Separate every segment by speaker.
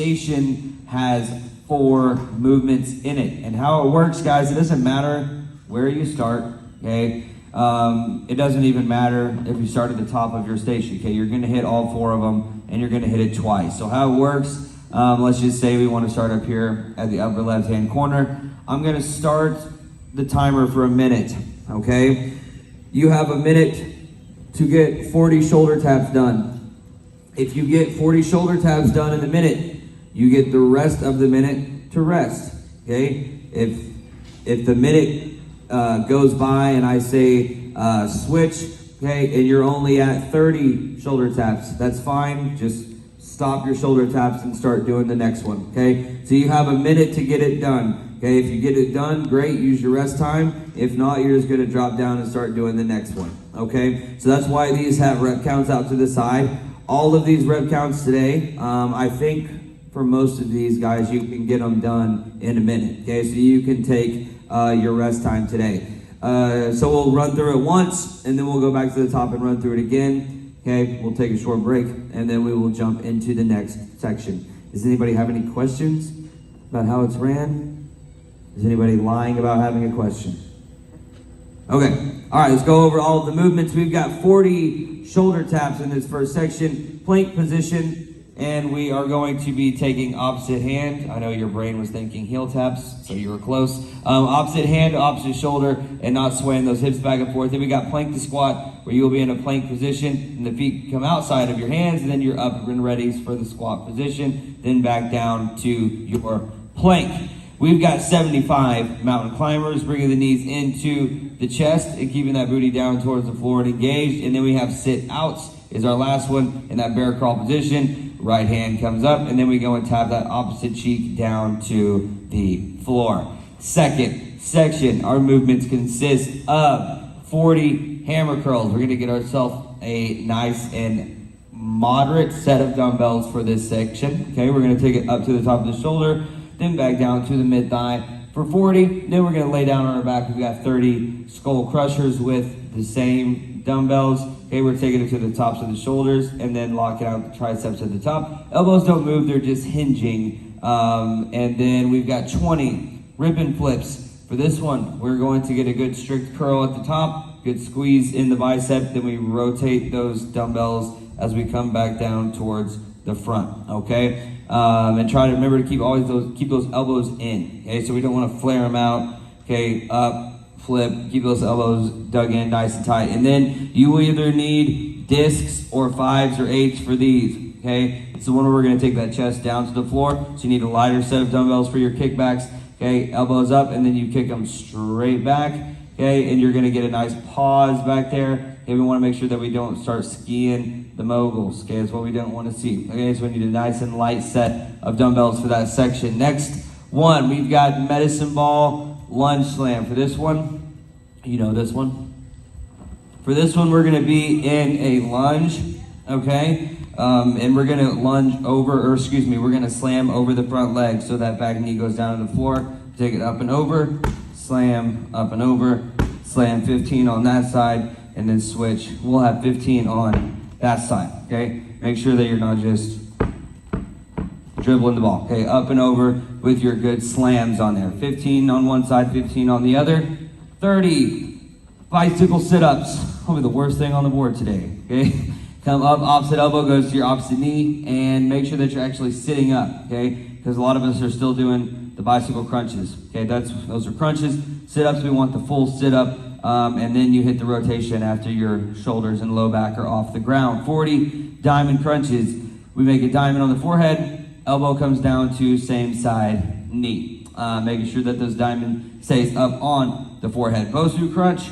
Speaker 1: station has 4 movements in it. And how it works, guys, it doesn't matter where you start, okay? It doesn't even matter if you start at the top of your station, okay? You're gonna hit all 4 of them, and you're gonna hit it twice. So how it works, let's just say we wanna start up here at the upper left-hand corner. I'm gonna start the timer for a minute, okay? You have a minute to get 40 shoulder taps done. If you get 40 shoulder taps done in a minute, you get the rest of the minute to rest, okay? If the minute goes by and I say switch, okay, and you're only at 30 shoulder taps, that's fine. Just stop your shoulder taps and start doing the next one, okay? So you have a minute to get it done, okay? If you get it done, great, use your rest time. If not, you're just gonna drop down and start doing the next one, okay? So that's why these have rep counts out to the side. All of these rep counts today, I think for most of these guys, you can get them done in a minute, okay? So you can take your rest time today. So we'll run through it once, and then we'll go back to the top and run through it again, okay? We'll take a short break, and then we will jump into the next section. Does anybody have any questions about how it's ran? Is anybody lying about having a question? Okay, all right, let's go over all of the movements. We've got 40 shoulder taps in this first section, plank position, and we are going to be taking opposite hand. I know your brain was thinking heel taps, so you were close. Opposite hand, opposite shoulder, and not swaying those hips back and forth. Then we got plank to squat, where you will be in a plank position, and the feet come outside of your hands, and then you're up and ready for the squat position, then back down to your plank. We've got 75 mountain climbers, bringing the knees into the chest and keeping that booty down towards the floor and engaged. And then we have sit outs is our last one in that bear crawl position. Right hand comes up, and then we go and tap that opposite cheek down to the floor. Second section, our movements consist of 40 hammer curls. We're gonna get ourselves a nice and moderate set of dumbbells for this section. Okay, we're gonna take it up to the top of the shoulder, then back down to the mid-thigh for 40. Then we're gonna lay down on our back. We've got 30 skull crushers with the same dumbbells. Okay, we're taking it to the tops of the shoulders and then locking out the triceps at the top. Elbows don't move, they're just hinging. And then we've got 20 ribbon flips. For this one, we're going to get a good strict curl at the top, good squeeze in the bicep, then we rotate those dumbbells as we come back down towards the front, okay? And try to remember to keep those elbows in, okay? So we don't want to flare them out, okay? Up, flip, keep those elbows dug in nice and tight. And then you will either need discs or 5s or 8s for these, okay? It's the one where we're going to take that chest down to the floor. So you need a lighter set of dumbbells for your kickbacks, okay? Elbows up, and then you kick them straight back, okay? And you're going to get a nice pause back there. Okay, we want to make sure that we don't start skiing the moguls, okay? That's what we don't want to see. Okay, so we need a nice and light set of dumbbells for that section. Next one, we've got medicine ball lunge slam. For this one, you know this one. For this one, we're going to be in a lunge, okay? And we're going to we're going to slam over the front leg so that back knee goes down to the floor. Take it up and over, slam, up and over, slam 15 on that side, and then switch. We'll have 15 on that side, okay? Make sure that you're not just dribbling the ball, okay? Up and over with your good slams on there. 15 on one side, 15 on the other. 30 bicycle sit-ups. Probably the worst thing on the board today, okay? Come up, opposite elbow goes to your opposite knee, and make sure that you're actually sitting up, okay? Because a lot of us are still doing the bicycle crunches, okay? Those are crunches. Sit-ups, we want the full sit-up, and then you hit the rotation after your shoulders and low back are off the ground. 40 diamond crunches. We make a diamond on the forehead, elbow comes down to same side knee. Making sure that those diamond stays up on the forehead. Bosu crunch.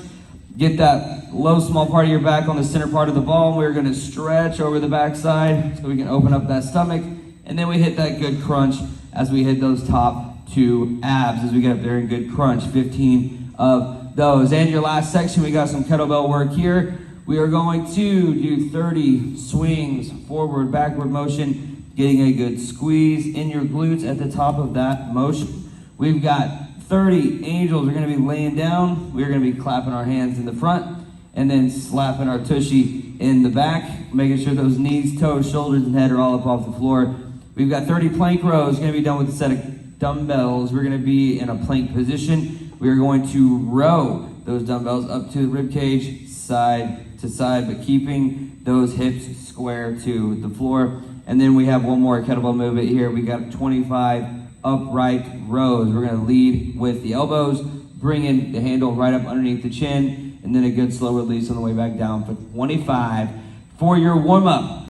Speaker 1: Get that low small part of your back on the center part of the ball. We're going to stretch over the backside so we can open up that stomach. And then we hit that good crunch as we hit those top 2 abs as we get up there in good crunch. 15 of those. And your last section, we got some kettlebell work here. We are going to do 30 swings, forward, backward motion, getting a good squeeze in your glutes at the top of that motion. We've got 30 angels. We're going to be laying down. We're going to be clapping our hands in the front and then slapping our tushy in the back, making sure those knees, toes, shoulders, and head are all up off the floor. We've got 30 plank rows. Going to be done with a set of dumbbells. We're going to be in a plank position. We are going to row those dumbbells up to the rib cage, side to side, but keeping those hips square to the floor. And then we have one more kettlebell movement here. We got 25 upright rows. We're going to lead with the elbows, bringing the handle right up underneath the chin, and then a good slow release on the way back down for 25 for your warm-up.